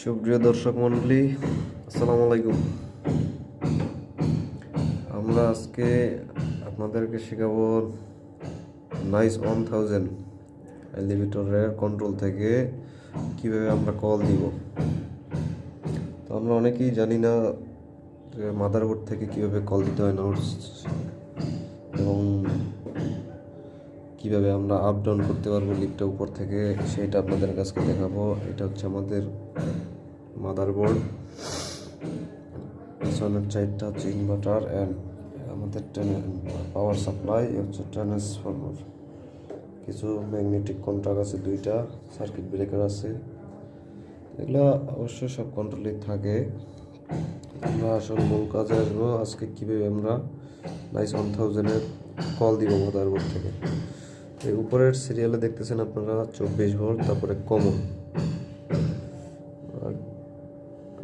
সুপ্রিয় দর্শক মণ্ডলী, আসসালামু আলাইকুম। আমরা আজকে আপনাদেরকে শেখাবো নাইস 1000 এলিভেটরের কন্ট্রোল থেকে কিভাবে আমরা কল দিব। তো আমরা অনেকেই জানি না যে মাদারবোর্ড থেকে কিভাবে কল দিতে হয় নোটস এবং কিভাবে আমরা আপ ডাউন করতে পারবো লিফটটা উপর থেকে, সেটা আপনাদের কাছে দেখাবো। এটা হচ্ছে আমাদের মাদারবোর্ড, পিছনের সাইডটা হচ্ছে ইনভার্টার অ্যান্ড আমাদের পাওয়ার সাপ্লাই হচ্ছে ট্রান্সফরমার, কিছু ম্যাগনেটিক কন্ট্রাক্ট আছে, দুইটা সার্কিট ব্রেকার আছে। এগুলো অবশ্যই সব কন্ট্রোলে থাকে। আমরা আসল মূল কাজে আসবো আজকে কীভাবে আমরা নাইস 1000-এর কল দিব মাদারবোর্ড থেকে। এই উপরের সিরিয়ালে দেখতেছেন আপনারা 24 ভোল্ট, তারপরে কমন,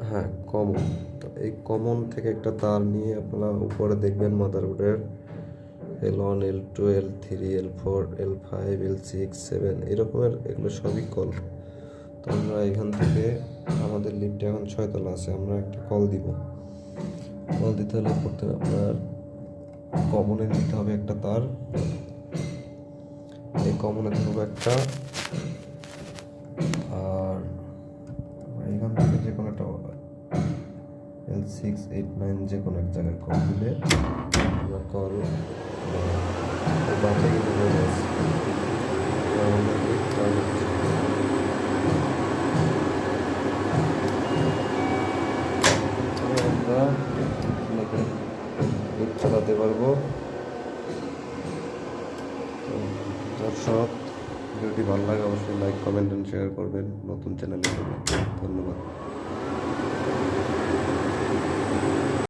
হ্যাঁ কমন। তো এই কমন থেকে একটা তার নিয়ে আপনারা উপরে দেখবেন মাদারবোর্ডের L1, L2, L3, L4, L5, L6, 7 এরকমের, এগুলো সবই কল। তো আমরা এখান থেকে আমাদের লিফটে এখন 6 তলা আছে, আমরা একটা কল দিব। কল দিতে হলে প্রথমে আপনার কমনে নিতে হবে একটা তার, এই কমনে ধরবো একটা, আর এখান থেকে যে কোনো একটা L6, 8, 9 যে কোনো এক জায়গায় কল দিলে আমরা কল বাঁচে কিন্তু বলে আসছি। আমরা লিফট চালাতে পারবো। দর্শক, যদি ভালো লাগে অবশ্যই লাইক, কমেন্ট এন্ড শেয়ার করবেন। নতুন চ্যানেলে ধন্যবাদ।